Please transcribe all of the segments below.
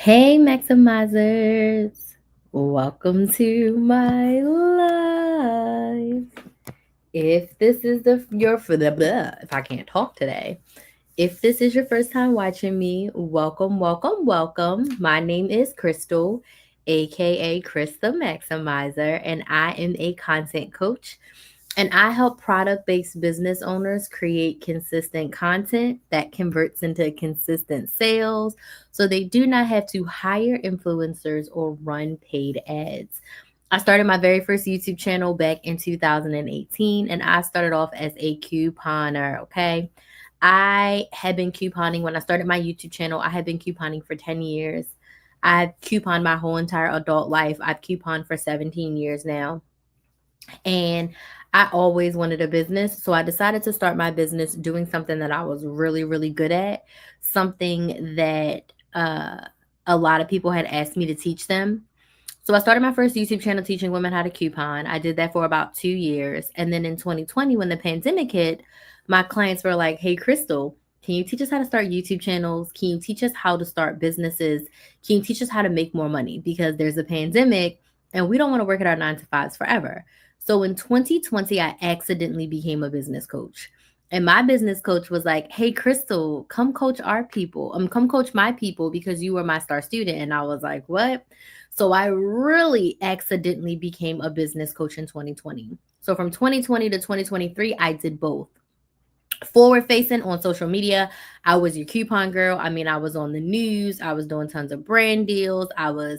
Hey, Maximizers. Welcome to my life. If this is your for the blah, if I can't talk today, if this is your first time watching me, welcome, welcome, welcome. My name is Crystal, aka Chris the Maximizer, and I am a content coach. And I help product based business owners create consistent content that converts into consistent sales so they do not have to hire influencers or run paid ads. I started my very first YouTube channel back in 2018 and I started off as a couponer. Okay. I had been couponing when I started my YouTube channel. I had been couponing for 10 years. I've couponed my whole entire adult life. I've couponed for 17 years now. And I always wanted a business. So I decided to start my business doing something that I was really, really good at, something that a lot of people had asked me to teach them. So I started my first YouTube channel teaching women how to coupon. I did that for about 2 years. And then in 2020, when the pandemic hit, my clients were like, hey, Crystal, can you teach us how to start YouTube channels? Can you teach us how to start businesses? Can you teach us how to make more money? Because there's a pandemic and we don't want to work at our 9 to 5s forever. So in 2020, I accidentally became a business coach. And my business coach was like, hey, Crystal, come coach our people. Come coach my people because you were my star student. And I was like, what? So I really accidentally became a business coach in 2020. So from 2020 to 2023, I did both. Forward facing on social media, I was your coupon girl. I mean, I was on the news, I was doing tons of brand deals, I was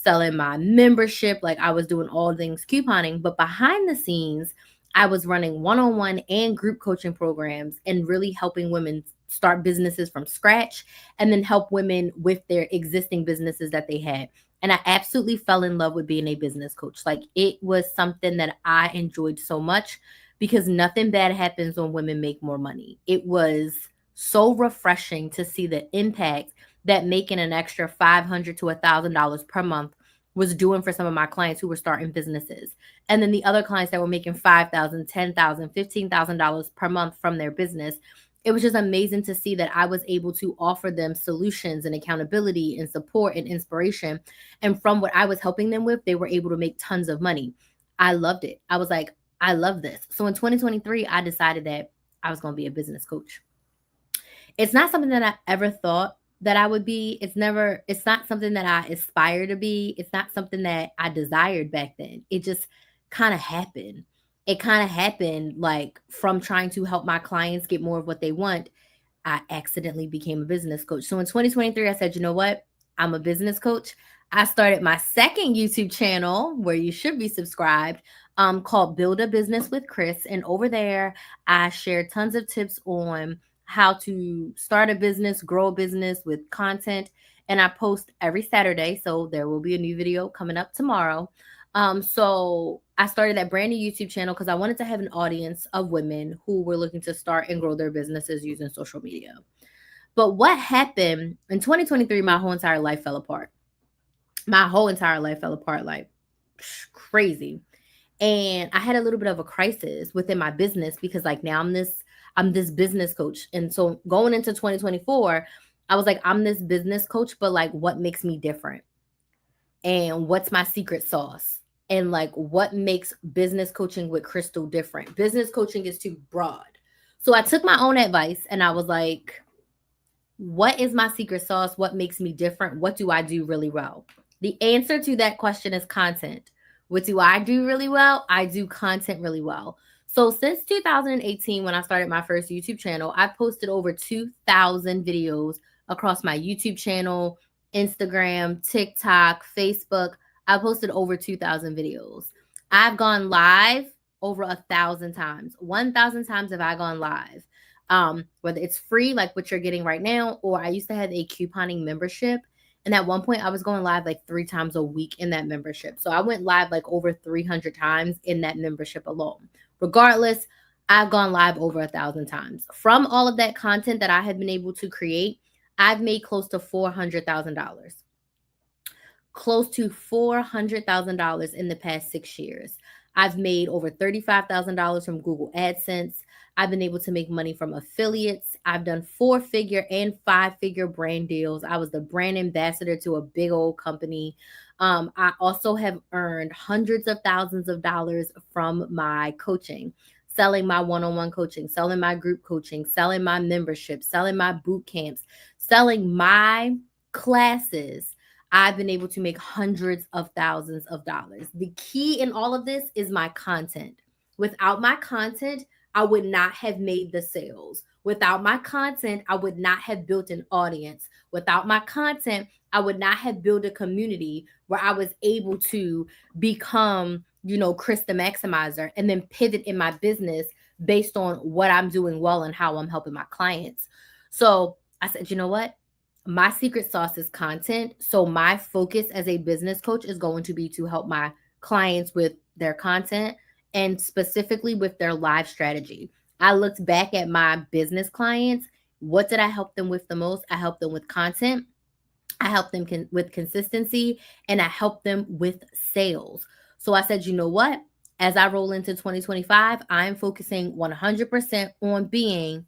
selling my membership, like I was doing all things couponing. But behind the scenes, I was running one on one and group coaching programs and really helping women start businesses from scratch and then help women with their existing businesses that they had. And I absolutely fell in love with being a business coach. Like it was something that I enjoyed so much because nothing bad happens when women make more money. It was so refreshing to see the impact that making an extra $500 to $1,000 per month was doing for some of my clients who were starting businesses. And then the other clients that were making $5,000, $10,000, $15,000 per month from their business. It was just amazing to see that I was able to offer them solutions and accountability and support and inspiration. And from what I was helping them with, they were able to make tons of money. I loved it. I was like, I love this. So in 2023, I decided that I was going to be a business coach. It's not something that I ever thought that I would be. It's not something that I aspire to be. It's not something that I desired back then. It just kind of happened. It kind of happened like from trying to help my clients get more of what they want. I accidentally became a business coach. So in 2023, I said, you know what? I'm a business coach. I started my second YouTube channel where you should be subscribed, called Build a Business with Chris. And over there, I share tons of tips on how to start a business, grow a business with content. And I post every Saturday. So there will be a new video coming up tomorrow. So I started that brand new YouTube channel because I wanted to have an audience of women who were looking to start and grow their businesses using social media. But what happened in 2023, my whole entire life fell apart. My whole entire life fell apart like crazy. And I had a little bit of a crisis within my business because like now I'm this business coach. And so going into 2024, I was like, I'm this business coach, but like what makes me different? And what's my secret sauce? And like what makes business coaching with Crystal different? Business coaching is too broad. So I took my own advice and I was like, what is my secret sauce? What makes me different? What do I do really well? The answer to that question is content. What do I do really well? I do content really well. So since 2018, when I started my first YouTube channel, I've posted over 2,000 videos across my YouTube channel, Instagram, TikTok, Facebook. I posted over 2,000 videos. I've gone live over 1,000 times. 1,000 times have I gone live. Whether it's free, like what you're getting right now, or I used to have a couponing membership. And at one point, I was going live like 3 times a week in that membership. So I went live like over 300 times in that membership alone. Regardless, I've gone live over 1,000 times. From all of that content that I have been able to create, I've made close to $400,000. Close to $400,000 in the past 6 years. I've made over $35,000 from Google AdSense. I've been able to make money from affiliates. I've done 4-figure and 5-figure brand deals. I was the brand ambassador to a big old company. I also have earned hundreds of thousands of dollars from my coaching, selling my one-on-one coaching, selling my group coaching, selling my membership, selling my boot camps, selling my classes. I've been able to make hundreds of thousands of dollars. The key in all of this is my content. Without my content, I would not have made the sales. Without my content, I would not have built an audience. Without my content, I would not have built a community where I was able to become, Chris the Maximizer and then pivot in my business based on what I'm doing well and how I'm helping my clients. So I said, you know what? My secret sauce is content. So my focus as a business coach is going to be to help my clients with their content and specifically with their live strategy. I looked back at my business clients. What did I help them with the most? I helped them with content. I helped them with consistency, and I helped them with sales. So I said, you know what? As I roll into 2025, I'm focusing 100% on being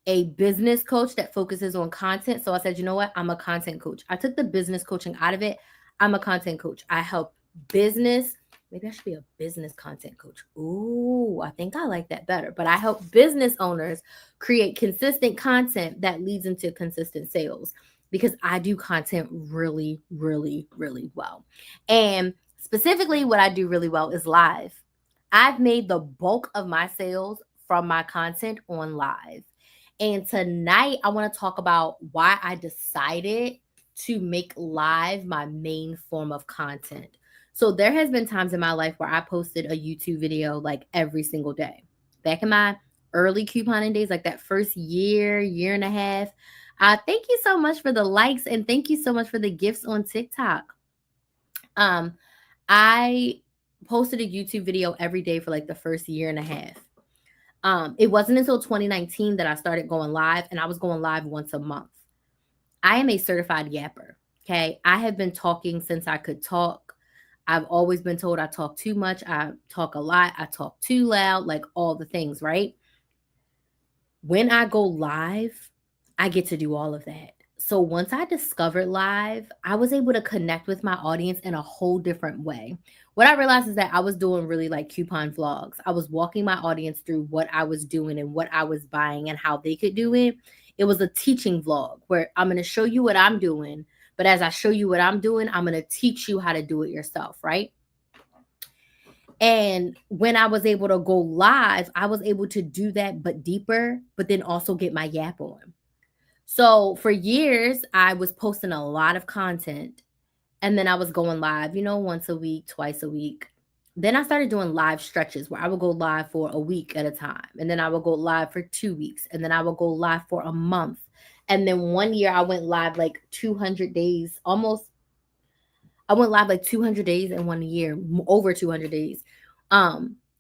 a business coach that focuses on content. So I said, you know what? I'm a content coach. I took the business coaching out of it. I'm a content coach. I help business. Maybe I should be a business content coach. Ooh, I think I like that better. But I help business owners create consistent content that leads into consistent sales because I do content really, really, really well. And specifically, what I do really well is live. I've made the bulk of my sales from my content on live. And tonight, I want to talk about why I decided to make live my main form of content. So there has been times in my life where I posted a YouTube video like every single day. Back in my early couponing days, like that first year and a half. Thank you so much for the likes and thank you so much for the gifts on TikTok. I posted a YouTube video every day for like the first year and a half. It wasn't until 2019 that I started going live, and I was going live once a month. I am a certified yapper. Okay. I have been talking since I could talk. I've always been told I talk too much. I talk a lot. I talk too loud, like all the things, right? When I go live, I get to do all of that. So once I discovered live, I was able to connect with my audience in a whole different way. What I realized is that I was doing really like coupon vlogs. I was walking my audience through what I was doing and what I was buying and how they could do it. It was a teaching vlog where I'm going to show you what I'm doing. But as I show you what I'm doing, I'm going to teach you how to do it yourself, right? And when I was able to go live, I was able to do that, but deeper, but then also get my yap on. So for years, I was posting a lot of content and then I was going live, once a week, twice a week. Then I started doing live stretches where I would go live for a week at a time. And then I would go live for 2 weeks. And then I would go live for a month. And then one year I went live like 200 days, almost. I went live like 200 days in 1 year, over 200 days.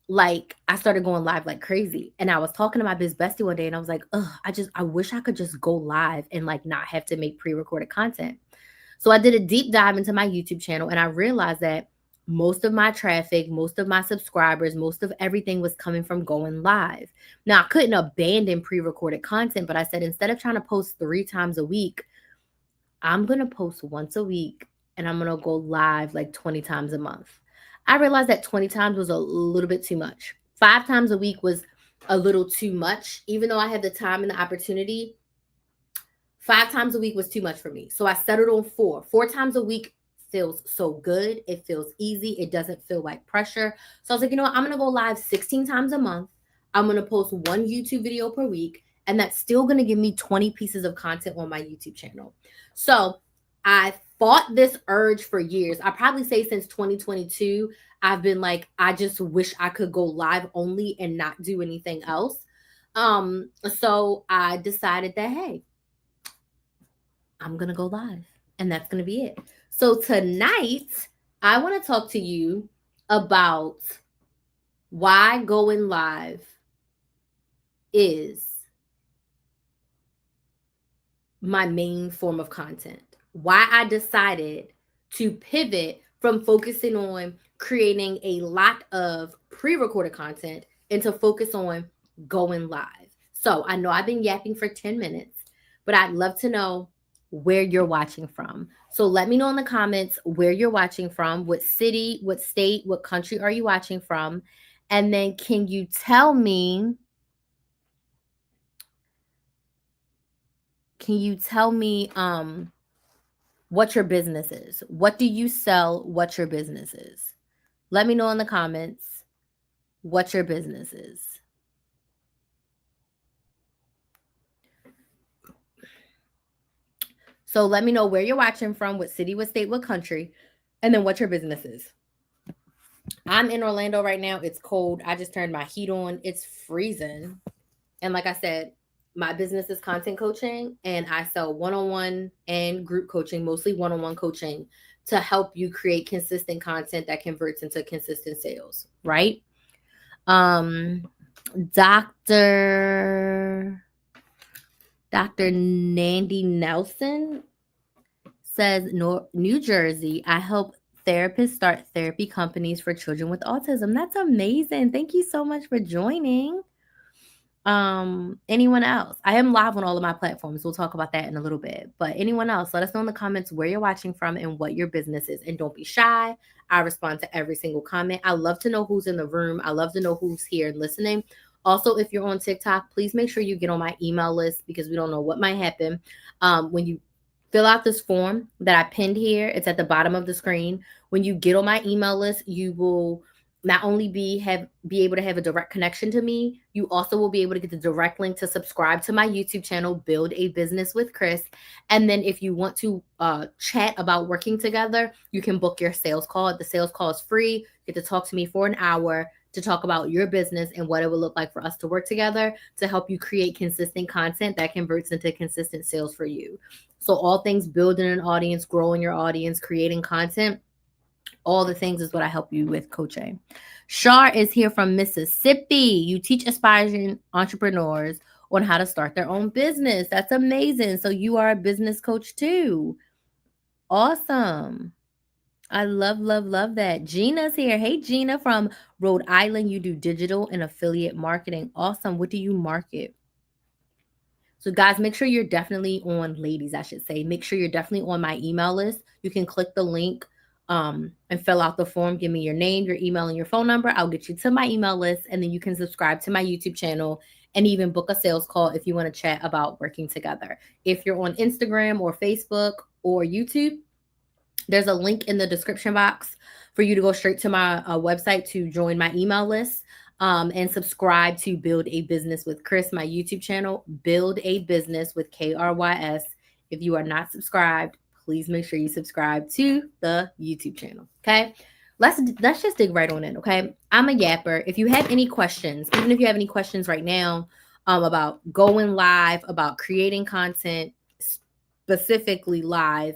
Like I started going live like crazy. And I was talking to my biz bestie one day and I was like, I wish I could just go live and like not have to make pre-recorded content. So I did a deep dive into my YouTube channel and I realized that most of my traffic, most of my subscribers, most of everything was coming from going live. Now I couldn't abandon pre-recorded content, but I said, instead of trying to post 3 times a week, I'm going to post once a week and I'm going to go live like 20 times a month. I realized that 20 times was a little bit too much. 5 times a week was a little too much. Even though I had the time and the opportunity, 5 times a week was too much for me. So I settled on 4. 4 times a week feels so good. It feels easy. It doesn't feel like pressure. So I was like, you know what? I'm going to go live 16 times a month. I'm going to post 1 YouTube video per week. And that's still going to give me 20 pieces of content on my YouTube channel. So I fought this urge for years. I probably say since 2022, I've been like, I just wish I could go live only and not do anything else. So I decided that, hey, I'm going to go live and that's going to be it. So tonight, I want to talk to you about why going live is my main form of content. Why I decided to pivot from focusing on creating a lot of pre-recorded content and to focus on going live. So I know I've been yapping for 10 minutes, but I'd love to know where you're watching from. So let me know in the comments where you're watching from, what city, what state, what country are you watching from? And then can you tell me what your business is? What do you sell? What your business is? Let me know in the comments what your business is. So let me know where you're watching from, what city, what state, what country, and then what your business is. I'm in Orlando right now. It's cold. I just turned my heat on. It's freezing. And like I said, my business is content coaching, and I sell one-on-one and group coaching, mostly one-on-one coaching, to help you create consistent content that converts into consistent sales, right? Dr. Nandy Nelson says, New Jersey, I help therapists start therapy companies for children with autism. That's amazing. Thank you so much for joining. Anyone else? I am live on all of my platforms. We'll talk about that in a little bit. But anyone else, let us know in the comments where you're watching from and what your business is. And don't be shy. I respond to every single comment. I love to know who's in the room. I love to know who's here and listening. Also, if you're on TikTok, please make sure you get on my email list, because we don't know what might happen. When you fill out this form that I pinned here, it's at the bottom of the screen. When you get on my email list, you will not only be able to have a direct connection to me, you also will be able to get the direct link to subscribe to my YouTube channel, Build a Business with Chris. And then if you want to chat about working together, you can book your sales call. The sales call is free. You get to talk to me for an hour to talk about your business and what it would look like for us to work together to help you create consistent content that converts into consistent sales for you. So all things building an audience, growing your audience, creating content, all the things is what I help you with coaching. Shar is here from Mississippi. You teach aspiring entrepreneurs on how to start their own business. That's amazing. So you are a business coach too. Awesome. I love, love, love that. Gina's here. Hey, Gina from Rhode Island. You do digital and affiliate marketing. Awesome. What do you market? So guys, make sure you're definitely on, ladies, I should say, make sure you're definitely on my email list. You can click the link and fill out the form. Give me your name, your email, and your phone number. I'll get you to my email list, and then you can subscribe to my YouTube channel and even book a sales call if you want to chat about working together. If you're on Instagram or Facebook or YouTube, there's a link in the description box for you to go straight to my website to join my email list. And subscribe to Build a Business with Chris, my YouTube channel, Build a Business with KRYS. If you are not subscribed, please make sure you subscribe to the YouTube channel. Okay. Let's just dig right on in. Okay. I'm a yapper. If you have any questions, even if you have any questions right now, about going live, about creating content, specifically live,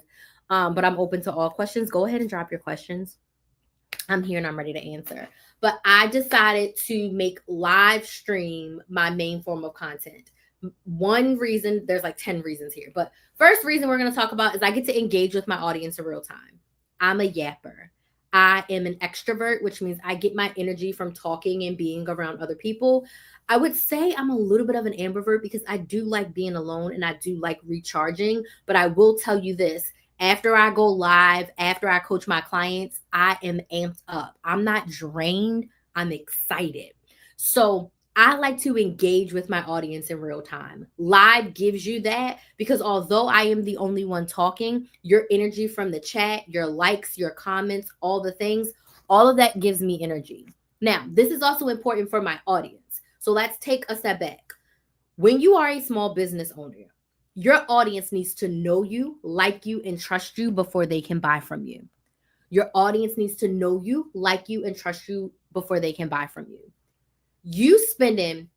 but I'm open to all questions. Go ahead and drop your questions. I'm here and I'm ready to answer. But I decided to make live stream my main form of content. One reason, there's like 10 reasons here, but first reason we're going to talk about is I get to engage with my audience in real time. I'm a yapper. I am an extrovert, which means I get my energy from talking and being around other people. I would say I'm a little bit of an ambivert because I do like being alone and I do like recharging. But I will tell you this, after I go live, after I coach my clients, I am amped up. I'm not drained. I'm excited. So I like to engage with my audience in real time. Live gives you that because although I am the only one talking, your energy from the chat, your likes, your comments, all the things, all of that gives me energy. Now, this is also important for my audience. So let's take a step back. When you are a small business owner, your audience needs to know you, like you, and trust you before they can buy from you. Your audience needs to know you, like you, and trust you before they can buy from you. You spending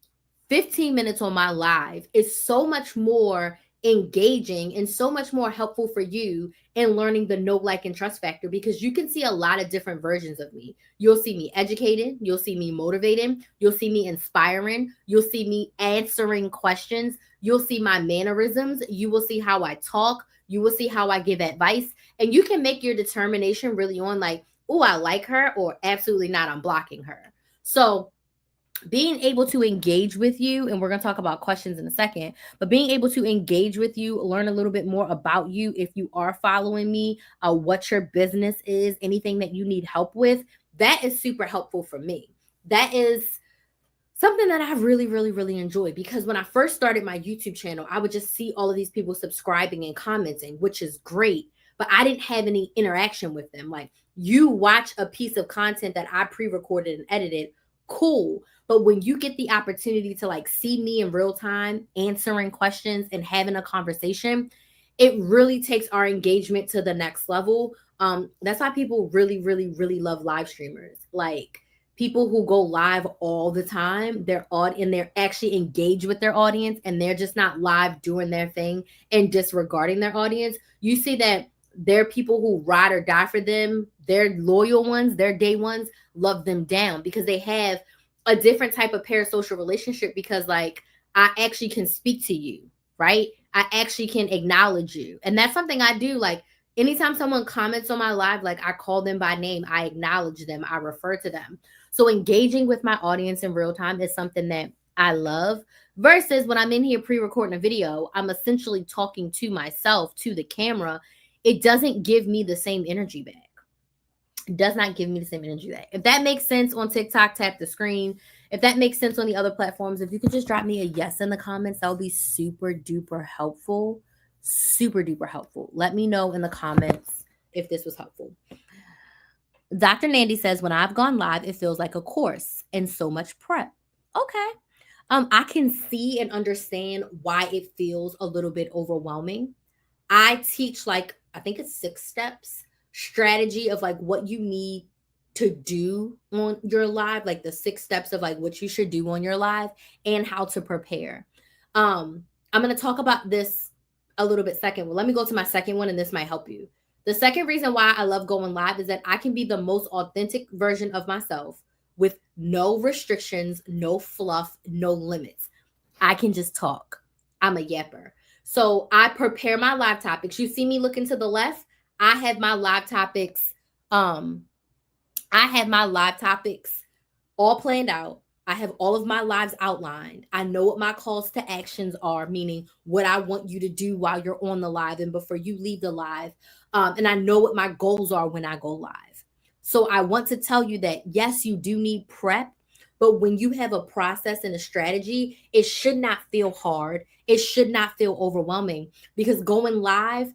15 minutes on my live is so much more engaging and so much more helpful for you in learning the know, like, and trust factor because you can see a lot of different versions of me. You'll see me educated. You'll see me motivating. You'll see me inspiring. You'll see me answering questions. You'll see my mannerisms. You will see how I talk. You will see how I give advice. And you can make your determination really on like, oh, I like her, or absolutely not, I'm blocking her. So being able to engage with you, and we're going to talk about questions in a second, but being able to engage with you, learn a little bit more about you if you are following me, what your business is, anything that you need help with, that is super helpful for me. That is something that I really, really, really enjoy, because when I first started my YouTube channel, I would just see all of these people subscribing and commenting, which is great, but I didn't have any interaction with them. Like, you watch a piece of content that I pre-recorded and edited, cool. But when you get the opportunity to like see me in real time, answering questions and having a conversation, it really takes our engagement to the next level. That's why people really, really, really love live streamers. Like, people who go live all the time, they're actually engaged with their audience, and they're just not live doing their thing and disregarding their audience. You see that there are people who ride or die for them. Their loyal ones, their day ones, love them down because they have a different type of parasocial relationship, because like, I actually can speak to you, right? I actually can acknowledge you. And that's something I do. Like, anytime someone comments on my live, like, I call them by name, I acknowledge them, I refer to them. So engaging with my audience in real time is something that I love, versus when I'm in here pre-recording a video, I'm essentially talking to myself, to the camera. It doesn't give me the same energy back. It does not give me the same energy back. If that makes sense on TikTok, tap the screen. If that makes sense on the other platforms, if you could just drop me a yes in the comments, that would be super duper helpful. Super duper helpful. Let me know in the comments if this was helpful. Dr. Nandy says, when I've gone live, it feels like a course and so much prep. Okay. I can see and understand why it feels a little bit overwhelming. I teach, like, I think it's 6 steps strategy of like what you need to do on your live, like the 6 steps of like what you should do on your live and how to prepare. I'm going to talk about this a little bit second. Well, let me go to my second one, and this might help you. The second reason why I love going live is that I can be the most authentic version of myself with no restrictions, no fluff, no limits. I can just talk. I'm a yapper. So I prepare my live topics. You see me looking to the left. I have my live topics. I have my live topics all planned out. I have all of my lives outlined. I know what my calls to actions are, meaning what I want you to do while you're on the live and before you leave the live. And I know what my goals are when I go live. So I want to tell you that, yes, you do need prep, but when you have a process and a strategy, it should not feel hard. It should not feel overwhelming, because going live,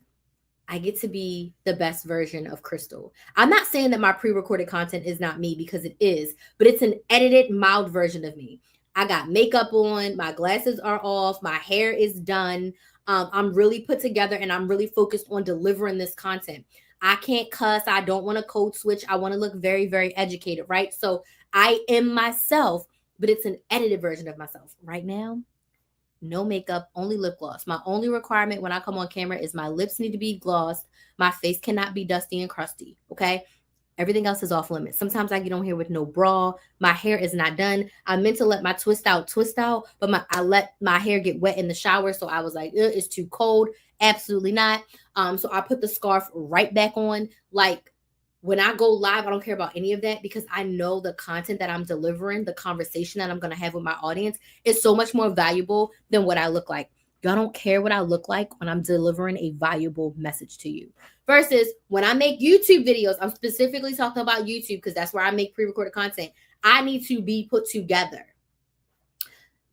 I get to be the best version of Crystal. I'm not saying that my pre-recorded content is not me, because it is, but it's an edited, mild version of me. I got makeup on, my glasses are off, my hair is done. I'm really put together, and I'm really focused on delivering this content. I can't cuss. I don't want to code switch. I want to look very, very educated, right? So I am myself, but it's an edited version of myself. Right now, no makeup, only lip gloss. My only requirement when I come on camera is my lips need to be glossed. My face cannot be dusty and crusty. Okay. Everything else is off limits. Sometimes I get on here with no bra. My hair is not done. I meant to let my twist out, but I let my hair get wet in the shower. So I was like, it's too cold. Absolutely not. So I put the scarf right back on. Like, when I go live, I don't care about any of that, because I know the content that I'm delivering, the conversation that I'm going to have with my audience is so much more valuable than what I look like. Y'all don't care what I look like when I'm delivering a valuable message to you. Versus when I make YouTube videos, I'm specifically talking about YouTube because that's where I make pre-recorded content. I need to be put together.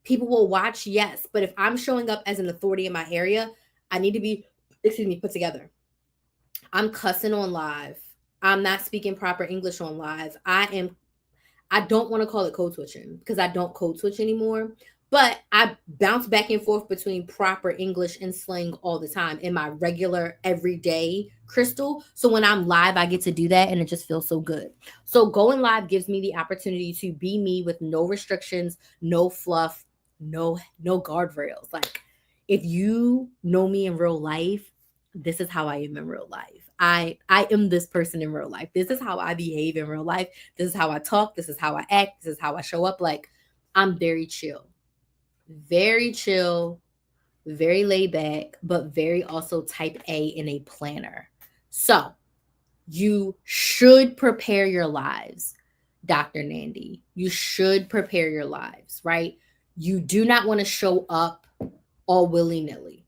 People will watch, yes, but if I'm showing up as an authority in my area, I need to be, put together. I'm cussing on live. I'm not speaking proper English on live. I don't want to call it code switching, because I don't code switch anymore, but I bounce back and forth between proper English and slang all the time in my regular everyday Crystal. So when I'm live, I get to do that, and it just feels so good. So going live gives me the opportunity to be me with no restrictions, no fluff, no guardrails. Like, if you know me in real life, this is how I am in real life. I am this person in real life. This is how I behave in real life. This is how I talk. This is how I act. This is how I show up. Like, I'm very chill, very laid back, but very also type A and a planner. So you should prepare your lives. Dr. Nandy, you should prepare your lives, right? You do not want to show up all willy-nilly.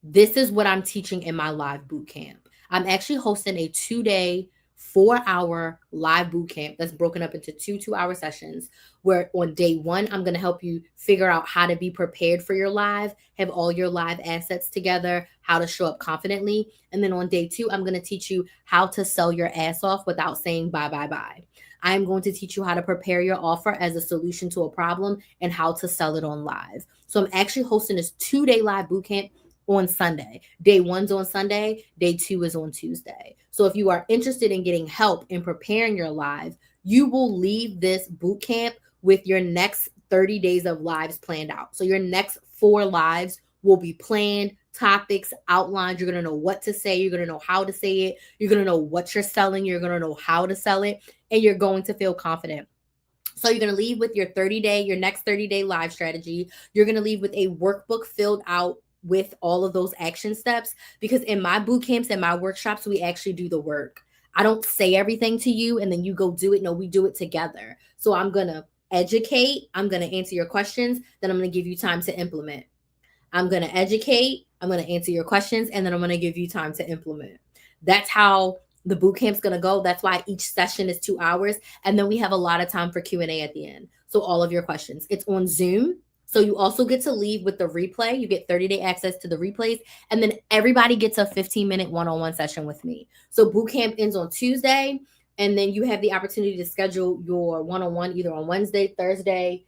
This is what I'm teaching in my live boot camp. I'm actually hosting a 2-day, 4-hour live boot camp that's broken up into 2 2-hour sessions, where on day one, I'm going to help you figure out how to be prepared for your live, have all your live assets together, how to show up confidently. And then on day two, I'm going to teach you how to sell your ass off without saying bye, bye, bye. I'm going to teach you how to prepare your offer as a solution to a problem and how to sell it on live. So I'm actually hosting this 2-day live boot camp on Sunday. Day one's on Sunday, day two is on Tuesday. So if you are interested in getting help in preparing your live, you will leave this boot camp with your next 30 days of lives planned out. So your next 4 lives will be planned, topics outlined. You're going to know what to say. You're going to know how to say it. You're going to know what you're selling. You're going to know how to sell it. And you're going to feel confident. So you're going to leave with your next 30-day live strategy. You're going to leave with a workbook filled out with all of those action steps, because in my boot camps and my workshops, we actually do the work. I don't say everything to you and then you go do it. No, we do it together. So I'm going to educate. I'm going to answer your questions. Then I'm going to give you time to implement. I'm going to educate. I'm going to answer your questions. And then I'm going to give you time to implement. That's how the boot camp's going to go. That's why each session is 2 hours. And then we have a lot of time for Q&A at the end. So all of your questions. It's on Zoom. So you also get to leave with the replay. You get 30-day access to the replays. And then everybody gets a 15-minute one-on-one session with me. So boot camp ends on Tuesday. And then you have the opportunity to schedule your one-on-one either on Wednesday, Thursday,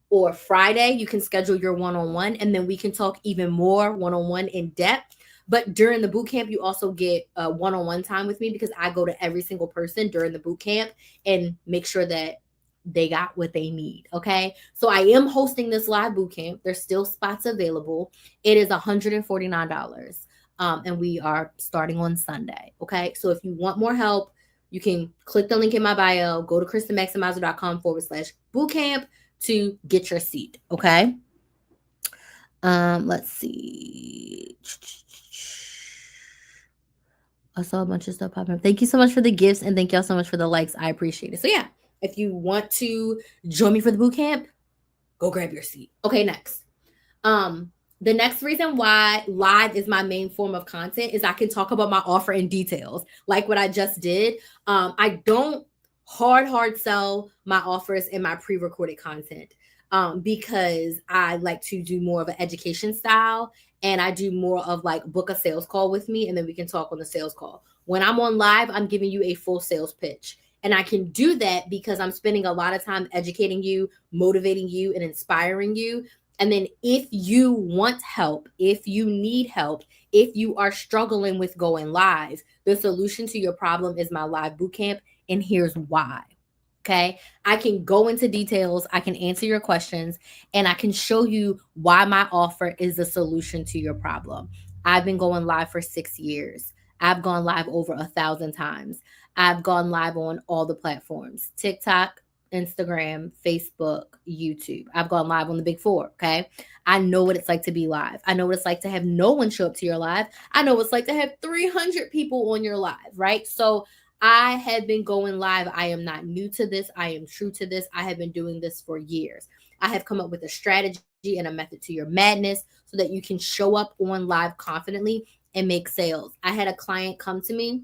or Friday. You can schedule your one-on-one. And then we can talk even more one-on-one in depth. But during the boot camp, you also get a one-on-one time with me, because I go to every single person during the boot camp and make sure that they got what they need. Okay. So I am hosting this live boot camp. There's still spots available. It is $149. And we are starting on Sunday. Okay. So if you want more help, you can click the link in my bio, go to KristenMaximizer.com/bootcamp to get your seat. Okay. Let's see. I saw a bunch of stuff popping up. Thank you so much for the gifts, and thank y'all so much for the likes. I appreciate it. So yeah, if you want to join me for the boot camp, go grab your seat. Okay, next. The next reason why live is my main form of content is I can talk about my offer in details, like what I just did. I don't hard sell my offers in my pre-recorded content, because I like to do more of an education style. And I do more of like book a sales call with me, and then we can talk on the sales call. When I'm on live, I'm giving you a full sales pitch. And I can do that because I'm spending a lot of time educating you, motivating you, and inspiring you. And then if you want help, if you need help, if you are struggling with going live, the solution to your problem is my live bootcamp. And here's why. Okay. I can go into details. I can answer your questions, and I can show you why my offer is the solution to your problem. I've been going live for 6 years. I've gone live over 1,000 times. I've gone live on all the platforms: TikTok, Instagram, Facebook, YouTube. I've gone live on the big 4. Okay. I know what it's like to be live. I know what it's like to have no one show up to your live. I know what it's like to have 300 people on your live, right? So I have been going live. I am not new to this. I am true to this. I have been doing this for years. I have come up with a strategy and a method to your madness so that you can show up on live confidently and make sales. I had a client come to me,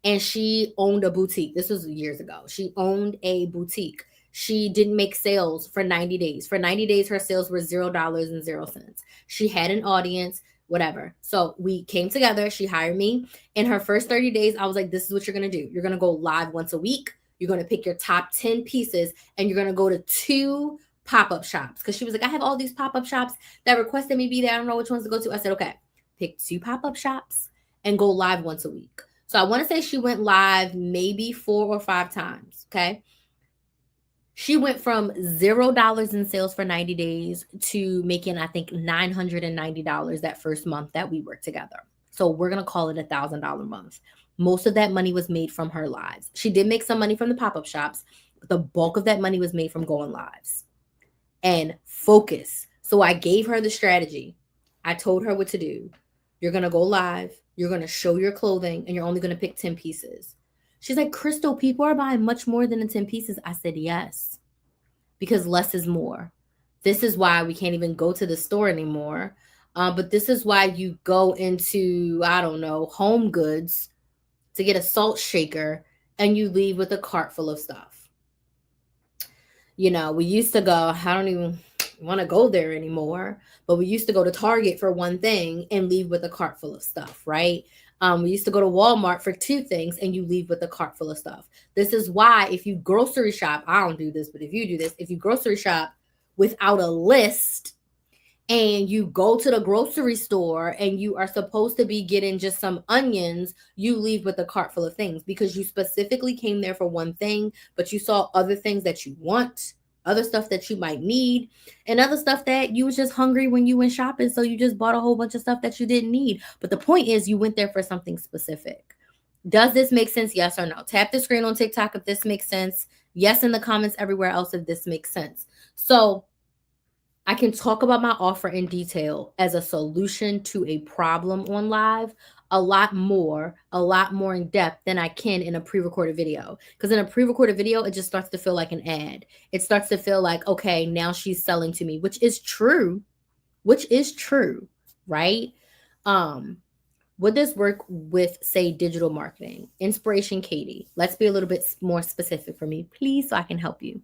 and she owned a boutique. This was years ago. She owned a boutique. She didn't make sales for 90 days. For 90 days, her sales were $0.00. She had an audience, whatever. So we came together. She hired me. In her first 30 days, I was like, this is what you're going to do. You're going to go live once a week. You're going to pick your top 10 pieces, and you're going to go to 2 pop-up shops. Because she was like, I have all these pop-up shops that requested me be there. I don't know which ones to go to. I said, okay, pick 2 pop-up shops and go live once a week. So I want to say she went live maybe 4 or 5 times. Okay. She went from $0 in sales for 90 days to making, I think, $990 that first month that we worked together. So we're going to call it $1,000 month. Most of that money was made from her lives. She did make some money from the pop-up shops, but the bulk of that money was made from going lives. And focus. So I gave her the strategy. I told her what to do. You're going to go live. You're going to show your clothing, and you're only going to pick 10 pieces. She's like, Crystal, people are buying much more than the 10 pieces. I said, yes, because less is more. This is why we can't even go to the store anymore. But this is why you go into, I don't know, Home Goods to get a salt shaker and you leave with a cart full of stuff. You know, we used to go, I don't even want to go there anymore, but we used to go to Target for one thing and leave with a cart full of stuff, right? We used to go to Walmart for two things and you leave with a cart full of stuff. This is why if you grocery shop, I don't do this, but if you do this, if you grocery shop without a list and you go to the grocery store and you are supposed to be getting just some onions, you leave with a cart full of things because you specifically came there for one thing, but you saw other things that you want, other stuff that you might need, and other stuff that you was just hungry when you went shopping, so you just bought a whole bunch of stuff that you didn't need. But the point is you went there for something specific. Does this make sense? Yes or no? Tap the screen on TikTok if this makes sense. Yes in the comments everywhere else if this makes sense. So I can talk about my offer in detail as a solution to a problem on live a lot more in depth than I can in a pre-recorded video. Because in a pre-recorded video, it just starts to feel like an ad. It starts to feel like, okay, now she's selling to me, which is true, right? Would this work with, say, digital marketing? Inspiration Katie. Let's be a little bit more specific for me, please, so I can help you.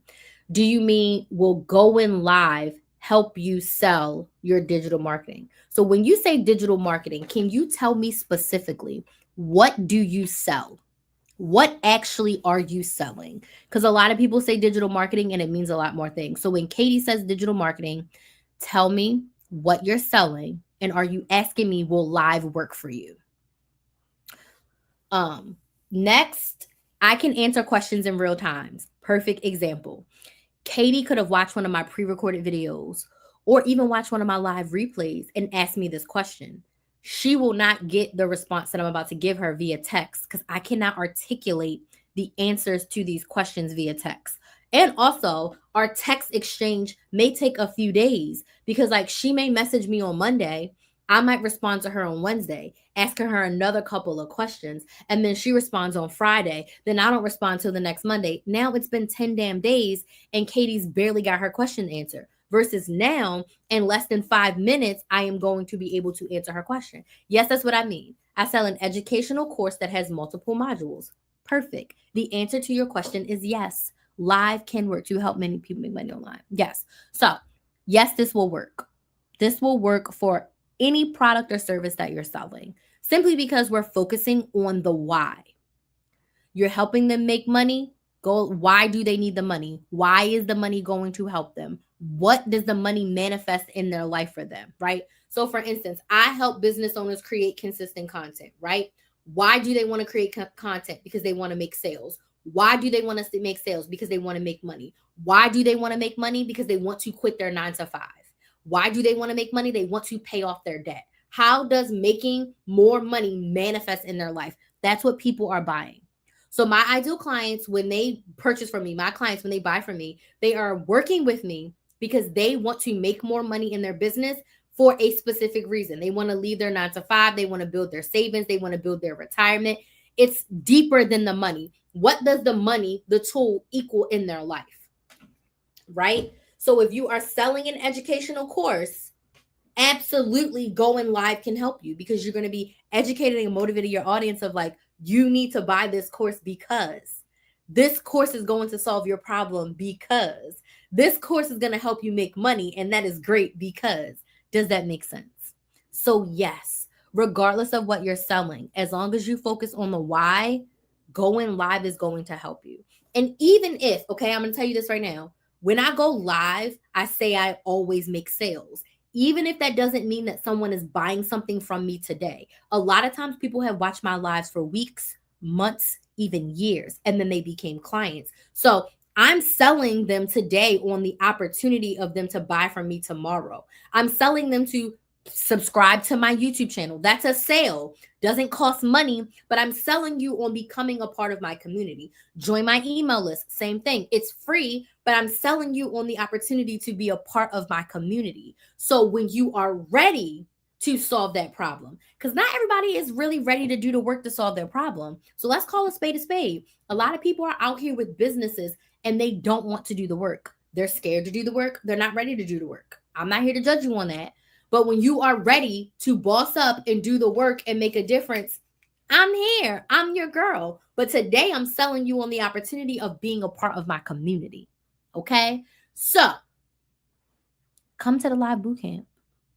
Do you mean will going live help you sell your digital marketing? So when you say digital marketing, can you tell me specifically, what do you sell? What actually are you selling? Because a lot of people say digital marketing and it means a lot more things. So when Katie says digital marketing, tell me what you're selling, and are you asking me, will live work for you? Next, I can answer questions in real time. Perfect example. Katie could have watched one of my pre-recorded videos or even watched one of my live replays and asked me this question. She will not get the response that I'm about to give her via text because I cannot articulate the answers to these questions via text. And also, our text exchange may take a few days because, like, she may message me on Monday. I might respond to her on Wednesday, asking her another couple of questions, and then she responds on Friday. Then I don't respond till the next Monday. Now it's been 10 damn days, and Katie's barely got her question answered. Versus now, in less than 5 minutes, I am going to be able to answer her question. Yes, that's what I mean. I sell an educational course that has multiple modules. Perfect. The answer to your question is yes. Live can work to help many people make money online. Yes. So, yes, this will work. This will work for any product or service that you're selling, simply because we're focusing on the why. You're helping them make money. Why do they need the money? Why is the money going to help them? What does the money manifest in their life for them, right? So for instance, I help business owners create consistent content, right? Why do they want to create content? Because they want to make sales. Why do they want us to make sales? Because they want to make money. Why do they want to make money? Because they want to quit their 9-to-5. Why do they want to make money? They want to pay off their debt. How does making more money manifest in their life? That's what people are buying. So my ideal clients, when they purchase from me, my clients, when they buy from me, they are working with me because they want to make more money in their business for a specific reason. They want to leave their 9-to-5. They want to build their savings. They want to build their retirement. It's deeper than the money. What does the money, the tool, equal in their life? Right? So if you are selling an educational course, absolutely going live can help you because you're going to be educating and motivating your audience of like, you need to buy this course because this course is going to solve your problem because this course is going to help you make money. And that is great because. Does that make sense? So yes, regardless of what you're selling, as long as you focus on the why, going live is going to help you. And even if, okay, I'm going to tell you this right now. When I go live, I say I always make sales. Even if that doesn't mean that someone is buying something from me today. A lot of times people have watched my lives for weeks, months, even years, and then they became clients. So I'm selling them today on the opportunity of them to buy from me tomorrow. I'm selling them to subscribe to my YouTube channel. That's a sale. Doesn't cost money, but I'm selling you on becoming a part of my community. Join my email list. Same thing. It's free, but I'm selling you on the opportunity to be a part of my community. So when you are ready to solve that problem, because not everybody is really ready to do the work to solve their problem. So let's call a spade a spade. A lot of people are out here with businesses and they don't want to do the work. They're scared to do the work. They're not ready to do the work. I'm not here to judge you on that. But when you are ready to boss up and do the work and make a difference, I'm here. I'm your girl. But today I'm selling you on the opportunity of being a part of my community. Okay? So come to the live bootcamp.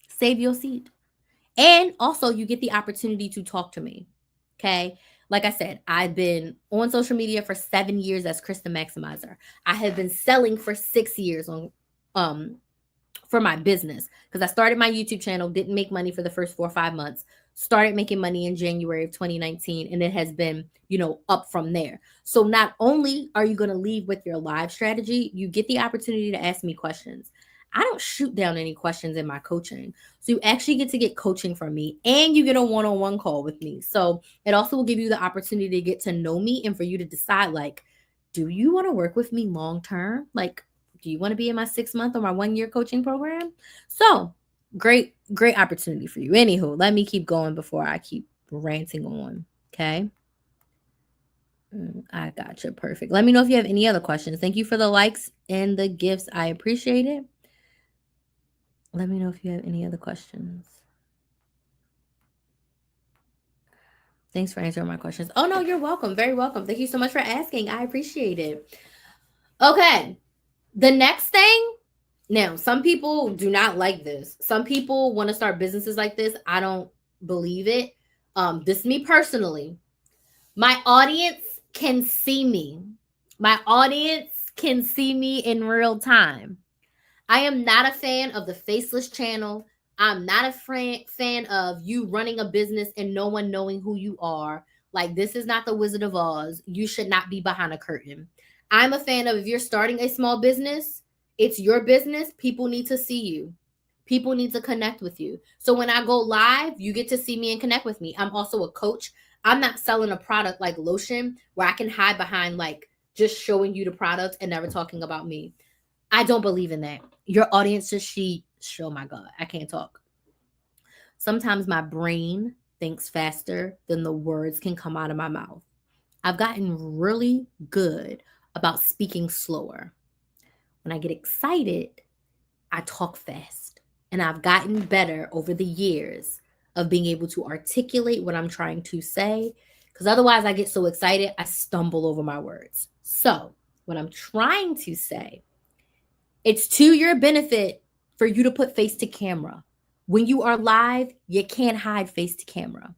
Save your seat. And also, you get the opportunity to talk to me. Okay. Like I said, I've been on social media for 7 years as Krista Maximizer. I have been selling for 6 years on for my business, because I started my YouTube channel, didn't make money for the first 4 or 5 months, started making money in January of 2019, and it has been, up from there. So not only are you going to leave with your live strategy, you get the opportunity to ask me questions. I don't shoot down any questions in my coaching. So you actually get to get coaching from me, and you get a one-on-one call with me. So it also will give you the opportunity to get to know me and for you to decide, like, do you want to work with me long term? Like, do you want to be in my 6-month or my 1-year coaching program? So great opportunity for you. Anywho, let me keep going before I keep ranting on. Okay. I got you. Perfect. Let me know if you have any other questions. Thank you for the likes and the gifts. I appreciate it. Let me know if you have any other questions. Thanks for answering my questions. Oh, no, you're welcome. Very welcome. Thank you so much for asking. I appreciate it. Okay. The next thing, now, some people do not like this. Some people want to start businesses like this. I don't believe it. This is me personally. My audience can see me. My audience can see me in real time. I am not a fan of the faceless channel. I'm not a fan of you running a business and no one knowing who you are. Like, this is not the Wizard of Oz. You should not be behind a curtain. I'm a fan of, if you're starting a small business, it's your business. People need to see you. People need to connect with you. So when I go live, you get to see me and connect with me. I'm also a coach. I'm not selling a product like lotion where I can hide behind, like, just showing you the product and never talking about me. I don't believe in that. Your audience is oh my God, I can't talk. Sometimes my brain thinks faster than the words can come out of my mouth. I've gotten really good about speaking slower. When I get excited, I talk fast. And I've gotten better over the years of being able to articulate what I'm trying to say, because otherwise I get so excited, I stumble over my words. So what I'm trying to say, it's to your benefit for you to put face to camera. When you are live, you can't hide face to camera.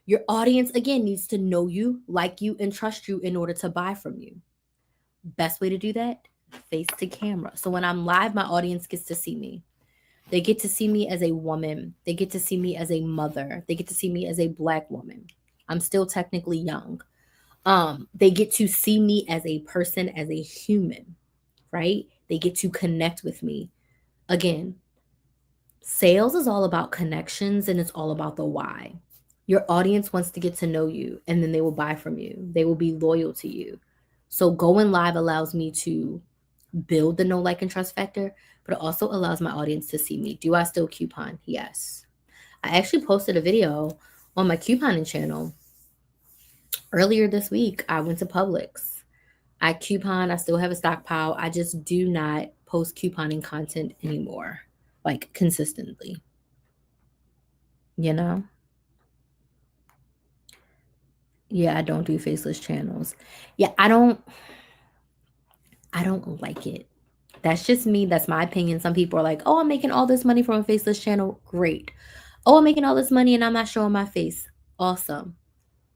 Your audience, again, needs to know you, like you, and trust you in order to buy from you. Best way to do that, face to camera. So when I'm live, my audience gets to see me. They get to see me as a woman. They get to see me as a mother. They get to see me as a Black woman. I'm still technically young. They get to see me as a person, as a human, right? They get to connect with me. Again, sales is all about connections, and it's all about the why. Your audience wants to get to know you, and then they will buy from you. They will be loyal to you. So going live allows me to build the know, like, and trust factor, but it also allows my audience to see me. Do I still coupon? Yes. I actually posted a video on my couponing channel earlier this week. I went to Publix. I coupon. I still have a stockpile. I just do not post couponing content anymore, like, consistently. Yeah, I don't do faceless channels. Yeah, I don't like it. That's just me. That's my opinion. Some people are like, oh, I'm making all this money from a faceless channel. Great. Oh, I'm making all this money and I'm not showing my face. Awesome.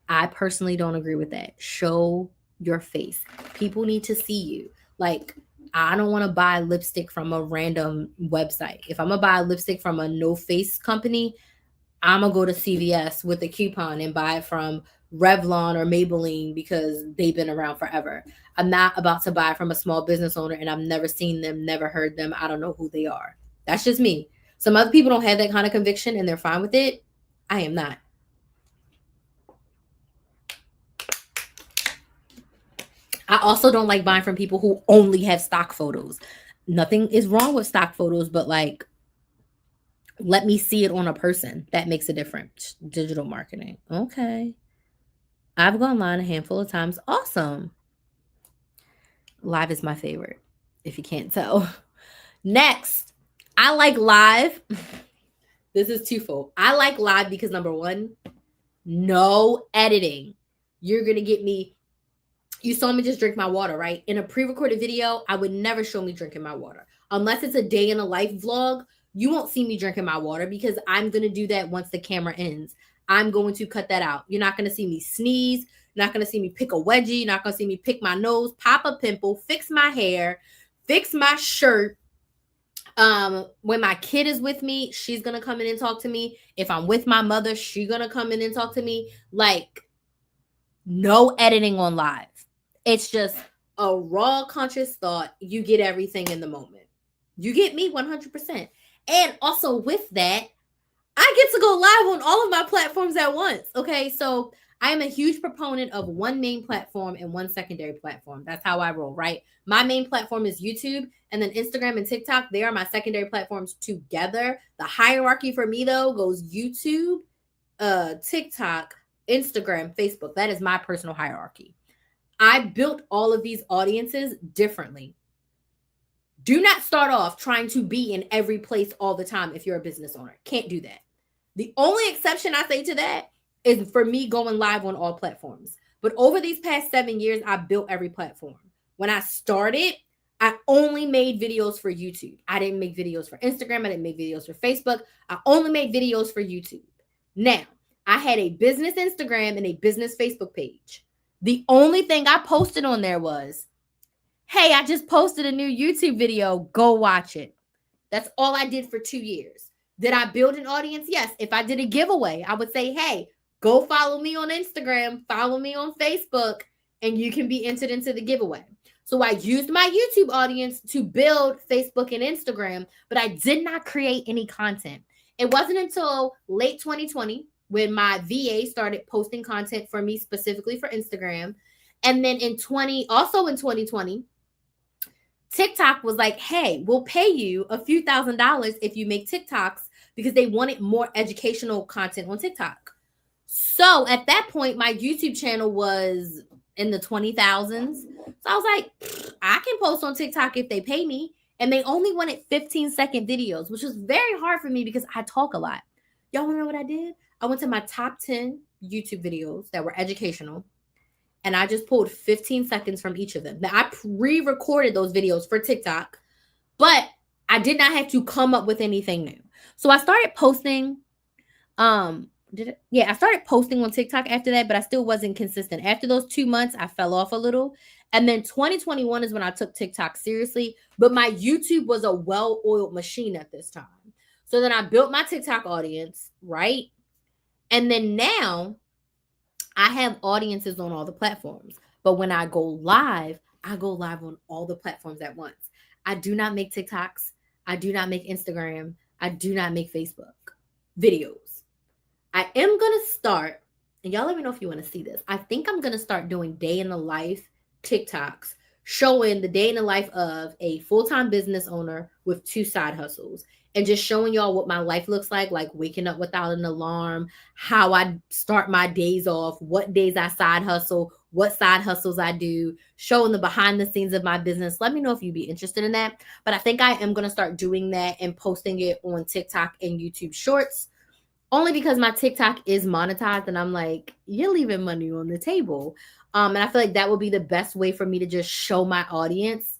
I personally don't agree with that. Show your face. People need to see you. Like, I don't want to buy lipstick from a random website. If I'm going to buy lipstick from a no face company, I'm going to go to CVS with a coupon and buy it from Revlon or Maybelline because they've been around forever. I'm not about to buy from a small business owner and I've never seen them, never heard them. I don't know who they are. That's just me. Some other people don't have that kind of conviction and they're fine with it. I am not. I also don't like buying from people who only have stock photos. Nothing is wrong with stock photos, but, like, Let me see it on a person. That makes a difference. Digital marketing. Okay. I've gone live a handful of times. Awesome. Live is my favorite, if you can't tell. Next, I like live. This is twofold. I like live because number one, no editing. You're going to get me. You saw me just drink my water, right? In a pre-recorded video, I would never show me drinking my water. Unless it's a day in a life vlog, you won't see me drinking my water because I'm going to do that once the camera ends. I'm going to cut that out. You're not going to see me sneeze. You're not going to see me pick a wedgie. You're not going to see me pick my nose, pop a pimple, fix my hair, fix my shirt. When my kid is with me, she's going to come in and talk to me. If I'm with my mother, she's going to come in and talk to me. Like, no editing on live. It's just a raw, conscious thought. You get everything in the moment. You get me 100%. And also with that, I get to go live on all of my platforms at once. Okay, so I am a huge proponent of one main platform and one secondary platform. That's how I roll, right? My main platform is YouTube, and then Instagram and TikTok, they are my secondary platforms together. The hierarchy for me, though, goes YouTube, TikTok, Instagram, Facebook. That is my personal hierarchy. I built all of these audiences differently. Do not start off trying to be in every place all the time if you're a business owner. Can't do that. The only exception I say to that is for me going live on all platforms. But over these past 7 years, I built every platform. When I started, I only made videos for YouTube. I didn't make videos for Instagram. I didn't make videos for Facebook. I only made videos for YouTube. Now, I had a business Instagram and a business Facebook page. The only thing I posted on there was, hey, I just posted a new YouTube video. Go watch it. That's all I did for 2 years. Did I build an audience? Yes. If I did a giveaway, I would say, hey, go follow me on Instagram, follow me on Facebook, and you can be entered into the giveaway. So I used my YouTube audience to build Facebook and Instagram, but I did not create any content. It wasn't until late 2020 when my VA started posting content for me specifically for Instagram. And then in 2020, TikTok was like, hey, we'll pay you a few $1,000s if you make TikToks, because they wanted more educational content on TikTok. So at that point, my YouTube channel was in the 20,000s. So I was like, I can post on TikTok if they pay me. And they only wanted 15-second videos, which was very hard for me because I talk a lot. Y'all want to know what I did? I went to my top 10 YouTube videos that were educational, and I just pulled 15 seconds from each of them. Now, I pre-recorded those videos for TikTok, but I did not have to come up with anything new. So I started posting. I started posting on TikTok after that, but I still wasn't consistent. After those 2 months, I fell off a little. And then 2021 is when I took TikTok seriously. But my YouTube was a well-oiled machine at this time. So then I built my TikTok audience, right? And then now I have audiences on all the platforms. But when I go live on all the platforms at once. I do not make TikToks. I do not make Instagram. I do not make Facebook videos. I am going to start, and y'all let me know if you want to see this. I think I'm going to start doing day in the life TikToks, showing the day in the life of a full-time business owner with 2 side hustles, and just showing y'all what my life looks like waking up without an alarm, how I start my days off, what days I side hustle, what side hustles I do, showing the behind the scenes of my business. Let me know if you'd be interested in that. But I think I am going to start doing that and posting it on TikTok and YouTube Shorts, only because my TikTok is monetized, and I'm like, you're leaving money on the table. And I feel like that would be the best way for me to just show my audience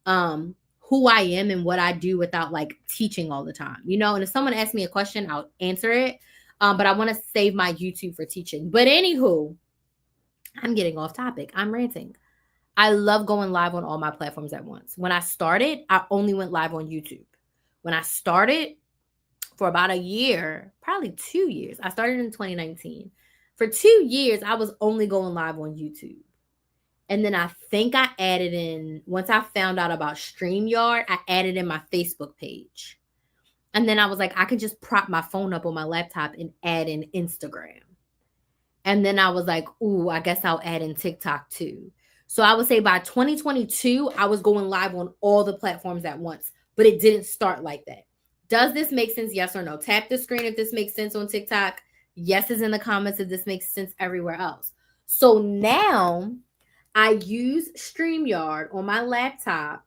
who I am and what I do without teaching all the time, and if someone asks me a question, I'll answer it. But I want to save my YouTube for teaching. But anywho, I'm getting off topic. I'm ranting. I love going live on all my platforms at once. When I started, I only went live on YouTube. When I started for about a year, probably 2 years, I started in 2019. For 2 years, I was only going live on YouTube. And then I think I added in, once I found out about StreamYard, I added in my Facebook page. And then I was like, I could just prop my phone up on my laptop and add in Instagram. And then I was like, ooh, I guess I'll add in TikTok too. So I would say by 2022, I was going live on all the platforms at once, but it didn't start like that. Does this make sense? Yes or no? Tap the screen if this makes sense on TikTok. Yes is in the comments if this makes sense everywhere else. So now I use StreamYard on my laptop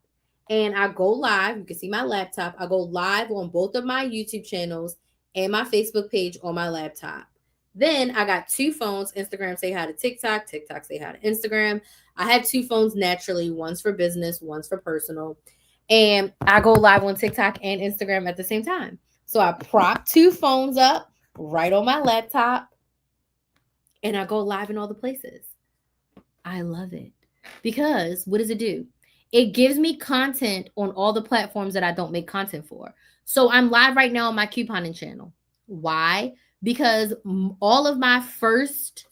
and I go live. You can see my laptop. I go live on both of my YouTube channels and my Facebook page on my laptop. Then I got two phones. Instagram say hi to TikTok. TikTok say hi to Instagram. I have two phones naturally. One's for business, one's for personal. And I go live on TikTok and Instagram at the same time. So I prop two phones up right on my laptop and I go live in all the places. I love it because what does it do? It gives me content on all the platforms that I don't make content for. So I'm live right now on my couponing channel. Why? Because all of my first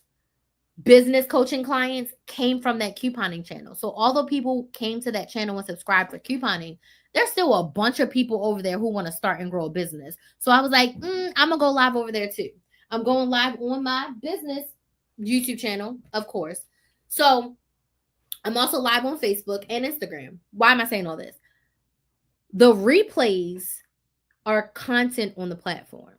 business coaching clients came from that couponing channel. So although people came to that channel and subscribed for couponing, there's still a bunch of people over there who want to start and grow a business. So I was like, I'm gonna go live over there too. I'm going live on my business YouTube channel, of course. So I'm also live on Facebook and Instagram. Why am I saying all this? The replays are content on the platform.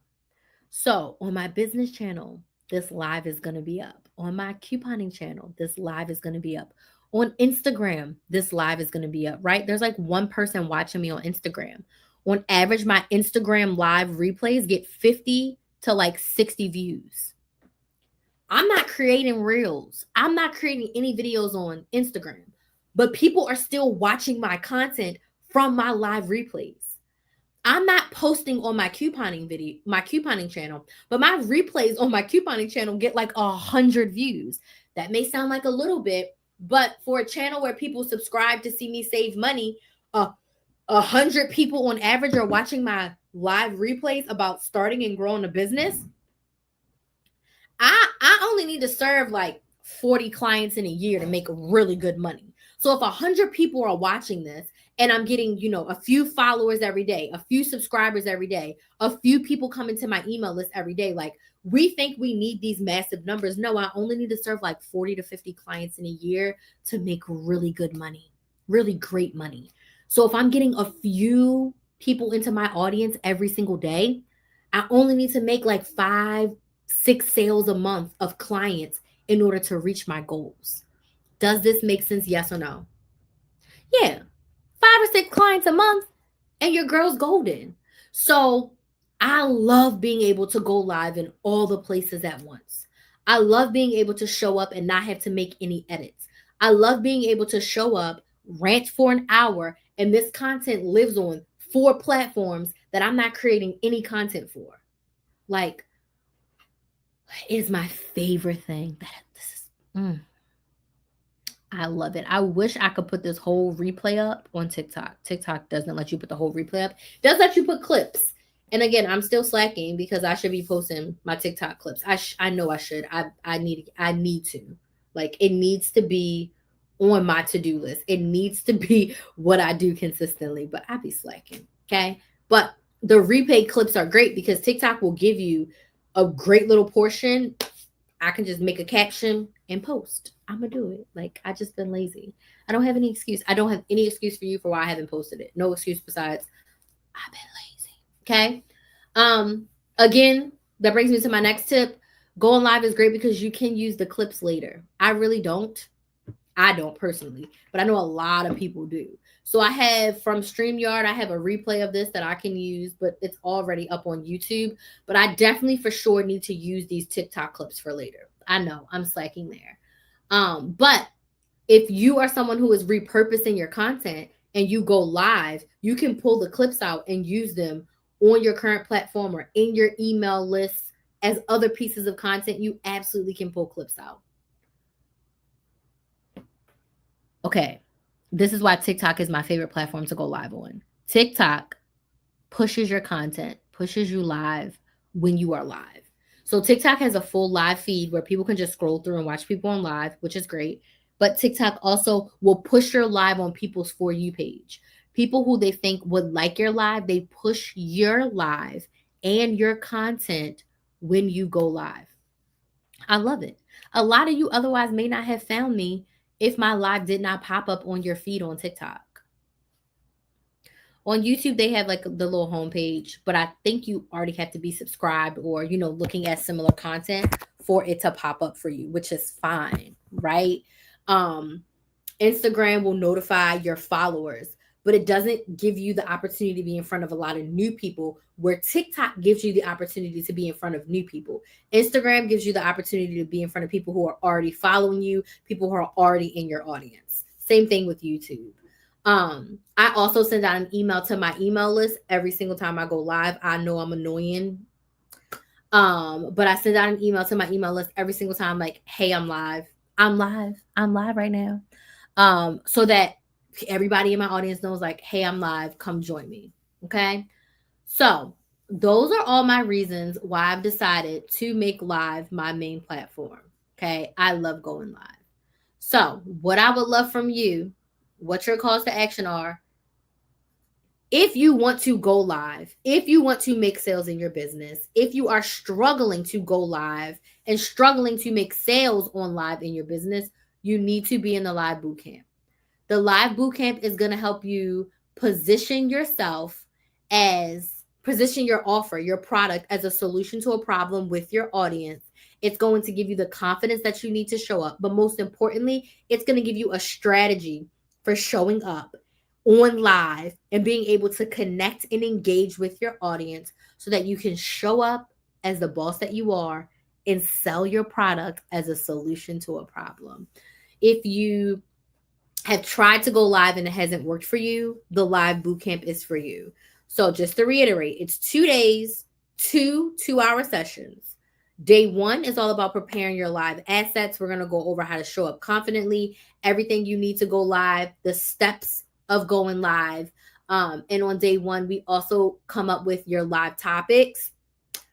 So on my business channel, this live is going to be up. On my couponing channel, this live is going to be up. On Instagram, this live is going to be up, right? There's like one person watching me on Instagram. On average, my Instagram live replays get 50 to like 60 views. I'm not creating reels. I'm not creating any videos on Instagram, but people are still watching my content from my live replays. I'm not posting on my couponing channel, but my replays on my couponing channel get like 100 views. That may sound like a little bit, but for a channel where people subscribe to see me save money, 100 people on average are watching my live replays about starting and growing a business. I only need to serve like 40 clients in a year to make really good money. So if 100 people are watching this and I'm getting, a few followers every day, a few subscribers every day, a few people coming to my email list every day, like we think we need these massive numbers. No, I only need to serve like 40 to 50 clients in a year to make really good money, really great money. So if I'm getting a few people into my audience every single day, I only need to make like 5-6 sales a month of clients in order to reach my goals. Does this make sense? Yes or no? Yeah. 5 or 6 clients a month and your girl's golden. So I love being able to go live in all the places at once. I love being able to show up and not have to make any edits. I love being able to show up, rant for an hour, and this content lives on 4 platforms that I'm not creating any content for. Like, it is my favorite thing. I love it. I wish I could put this whole replay up on TikTok. TikTok doesn't let you put the whole replay up. It does let you put clips. And again, I'm still slacking because I should be posting my TikTok clips. I know I should. I need to. Like, it needs to be on my to-do list. It needs to be what I do consistently, but I be slacking. Okay? But the replay clips are great because TikTok will give you a great little portion. I can just make a caption and post. I'm gonna do it. Like, I just been lazy. I don't have any excuse. I don't have any excuse for you for why I haven't posted it. No excuse besides I've been lazy. Okay. Again, that brings me to my next tip. Going live is great because you can use the clips later. I really don't. I don't personally, but I know a lot of people do. So I have from StreamYard, I have a replay of this that I can use, but it's already up on YouTube. But I definitely for sure need to use these TikTok clips for later. I know I'm slacking there. But if you are someone who is repurposing your content and you go live, you can pull the clips out and use them on your current platform or in your email lists as other pieces of content. You absolutely can pull clips out. Okay, this is why TikTok is my favorite platform to go live on. TikTok pushes your content, pushes you live when you are live. So TikTok has a full live feed where people can just scroll through and watch people on live, which is great. But TikTok also will push your live on people's For You page. People who they think would like your live, they push your live and your content when you go live. I love it. A lot of you otherwise may not have found me if my live did not pop up on your feed on TikTok. On YouTube, they have like the little homepage, but I think you already have to be subscribed or, looking at similar content for it to pop up for you, which is fine, right? Um, Instagram will notify your followers, but it doesn't give you the opportunity to be in front of a lot of new people, where TikTok gives you the opportunity to be in front of new people. Instagram gives you the opportunity to be in front of people who are already following you, people who are already in your audience. Same thing with YouTube. I also send out an email to my email list every single time I go live. I know I'm annoying. But I send out an email to my email list every single time, like, hey, I'm live. I'm live right now. So that everybody in my audience knows, like, hey, I'm live, come join me. Okay. So those are all my reasons why I've decided to make live my main platform. Okay. I love going live. So what I would love from you, what your calls to action are, if you want to go live, if you want to make sales in your business, if you are struggling to go live and struggling to make sales on live in your business, you need to be in the live bootcamp. The live bootcamp is going to help you position yourself as position your offer, your product as a solution to a problem with your audience. It's going to give you the confidence that you need to show up. But most importantly, it's going to give you a strategy for showing up on live and being able to connect and engage with your audience so that you can show up as the boss that you are and sell your product as a solution to a problem. If you have tried to go live and it hasn't worked for you, the live bootcamp is for you. So just to reiterate, it's 2 days, 2 2-hour sessions. Day 1 is all about preparing your live assets. We're going to go over how to show up confidently, everything you need to go live, the steps of going live. And on day 1, we also come up with your live topics,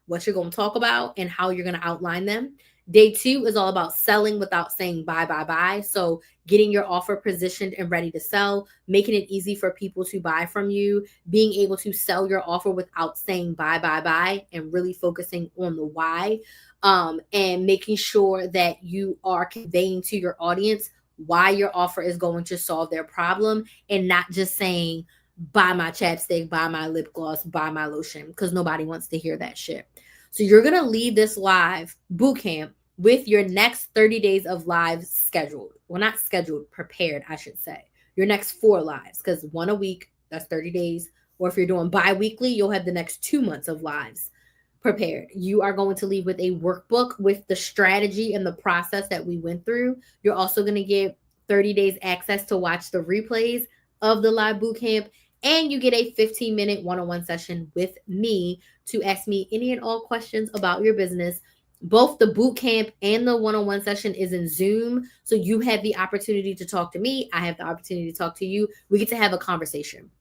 what you're going to talk about, and how you're going to outline them. Day 2 is all about selling without saying bye, bye, bye. So getting your offer positioned and ready to sell, making it easy for people to buy from you, being able to sell your offer without saying bye, bye, bye, and really focusing on the why, and making sure that you are conveying to your audience why your offer is going to solve their problem, and not just saying, buy my chapstick, buy my lip gloss, buy my lotion, because nobody wants to hear that shit. So you're going to leave this live bootcamp with your next 30 days of lives scheduled. Well, not scheduled, prepared, I should say. Your next 4 lives, because 1 a week, that's 30 days. Or if you're doing bi-weekly, you'll have the next 2 months of lives prepared. You are going to leave with a workbook with the strategy and the process that we went through. You're also going to get 30 days access to watch the replays of the live bootcamp, and you get a 15-minute one-on-one session with me to ask me any and all questions about your business. Both the bootcamp and the one-on-one session is in Zoom, so you have the opportunity to talk to me. I have the opportunity to talk to you. We get to have a conversation,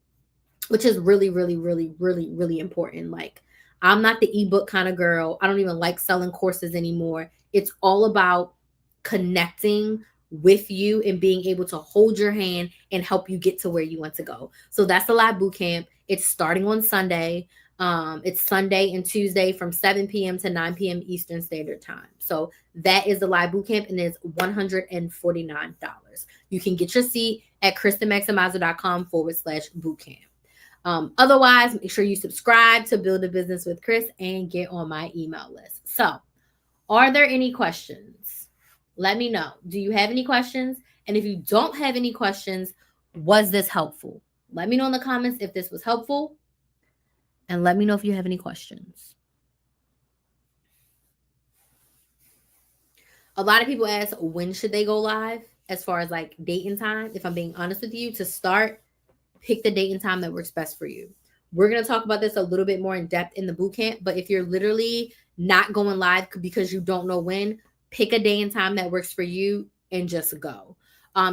which is really, really, really, really, really important. Like, I'm not the ebook kind of girl. I don't even like selling courses anymore. It's all about connecting with you and being able to hold your hand and help you get to where you want to go. So that's the live bootcamp. It's starting on Sunday. It's Sunday and Tuesday from 7 p.m. to 9 p.m. Eastern Standard Time. So that is the live bootcamp, and it's $149. You can get your seat at kristenmaximizer.com/bootcamp. Otherwise, make sure you subscribe to Build a Business with Chris and get on my email list. So, are there any questions? Let me know. Do you have any questions? And if you don't have any questions, was this helpful? Let me know in the comments if this was helpful. And let me know if you have any questions. A lot of people ask, when should they go live? As far as like date and time, if I'm being honest with you, to start, pick the date and time that works best for you. We're going to talk about this a little bit more in depth in the bootcamp, but if you're literally not going live because you don't know when, pick a day and time that works for you and just go.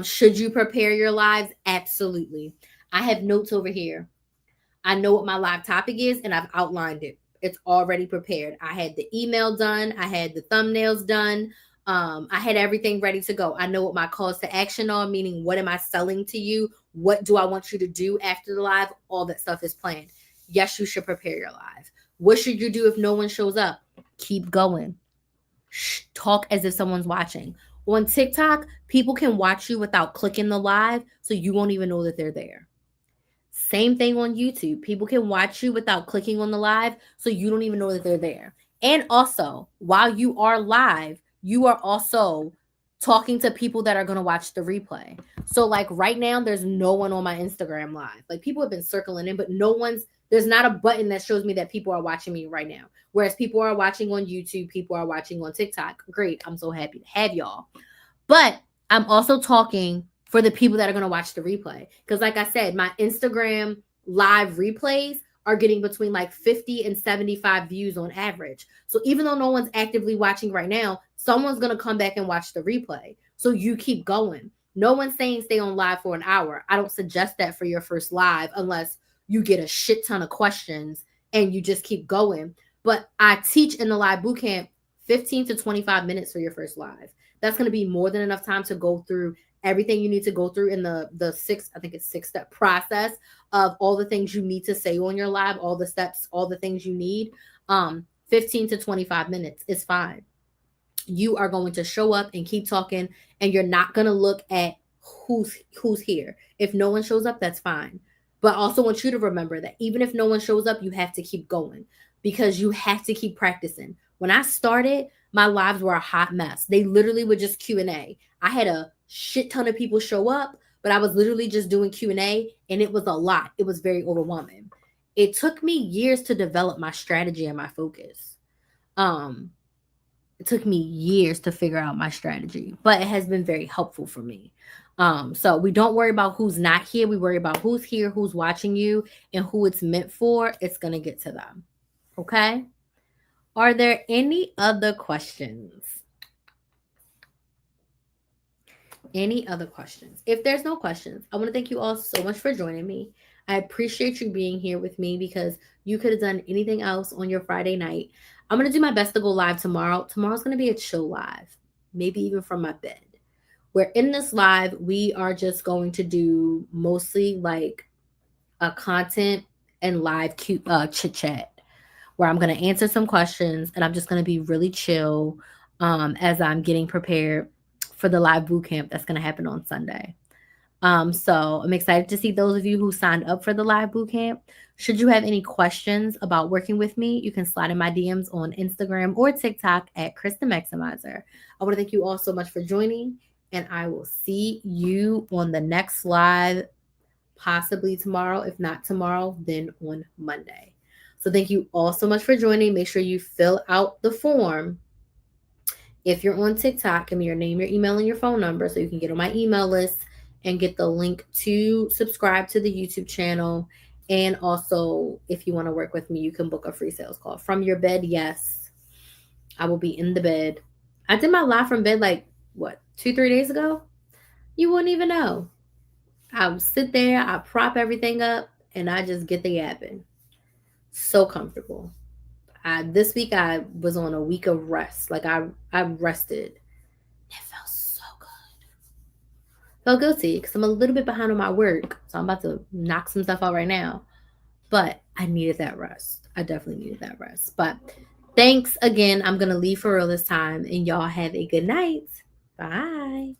Should you prepare your lives? Absolutely. I have notes over here. I know what my live topic is, and I've outlined it. It's already prepared. I had the email done. I had the thumbnails done. I had everything ready to go. I know what my calls to action are, meaning what am I selling to you? What do I want you to do after the live? All that stuff is planned. Yes, you should prepare your live. What should you do if no one shows up? Keep going. Talk as if someone's watching. On TikTok, people can watch you without clicking the live, so you won't even know that they're there. Same thing on YouTube. People can watch you without clicking on the live, so you don't even know that they're there. And also, while you are live, you are also talking to people that are going to watch the replay. So like right now there's no one on my Instagram live. Like people have been circling in, but there's not a button that shows me that people are watching me right now. Whereas people are watching on YouTube, people are watching on TikTok. Great. I'm so happy to have y'all. But I'm also talking for the people that are going to watch the replay. Because, like I said, my Instagram live replays are getting between like 50 and 75 views on average. So even though no one's actively watching right now, someone's going to come back and watch the replay. So you keep going. No one's saying stay on live for an hour. I don't suggest that for your first live unless you get a shit ton of questions and you just keep going. But I teach in the live bootcamp 15 to 25 minutes for your first live. That's going to be more than enough time to go through everything you need to go through in the I think it's 6-step process of all the things you need to say on your live, all the steps, all the things you need. 15 to 25 minutes is fine. You are going to show up and keep talking, and you're not going to look at who's here. If no one shows up, that's fine. But I also want you to remember that even if no one shows up, you have to keep going because you have to keep practicing. When I started, my lives were a hot mess. They literally were just Q&A. I had a shit ton of people show up, but I was literally just doing Q&A, and it was a lot. It was very overwhelming. It took me years to develop my strategy and my focus. It took me years to figure out my strategy, but it has been very helpful for me. So we don't worry about who's not here. We worry about who's here, who's watching you, and who it's meant for. It's going to get to them. Okay? Are there any other questions? Any other questions? If there's no questions, I want to thank you all so much for joining me. I appreciate you being here with me because you could have done anything else on your Friday night. I'm going to do my best to go live tomorrow. Tomorrow's going to be a chill live, maybe even from my bed. Where in this live, we are just going to do mostly like a content and live chit chat where I'm going to answer some questions and I'm just going to be really chill as I'm getting prepared for the live boot camp that's going to happen on Sunday. So I'm excited to see those of you who signed up for the live boot camp. Should you have any questions about working with me, you can slide in my DMs on Instagram or TikTok at Krista Maximizer. I want to thank you all so much for joining, and I will see you on the next live, possibly tomorrow. If not tomorrow, then on Monday. So thank you all so much for joining. Make sure you fill out the form. If you're on TikTok, give me your name, your email, and your phone number so you can get on my email list and get the link to subscribe to the YouTube channel. And also, if you want to work with me, you can book a free sales call. From your bed, yes. I will be in the bed. I did my live from bed 2-3 days ago? You wouldn't even know. I would sit there, I prop everything up, and I just get the yapping. So comfortable. This week I was on a week of rest. I rested. It felt so good. Felt guilty because I'm a little bit behind on my work. So I'm about to knock some stuff out right now. But I needed that rest. I definitely needed that rest. But thanks again. I'm going to leave for real this time. And y'all have a good night. Bye.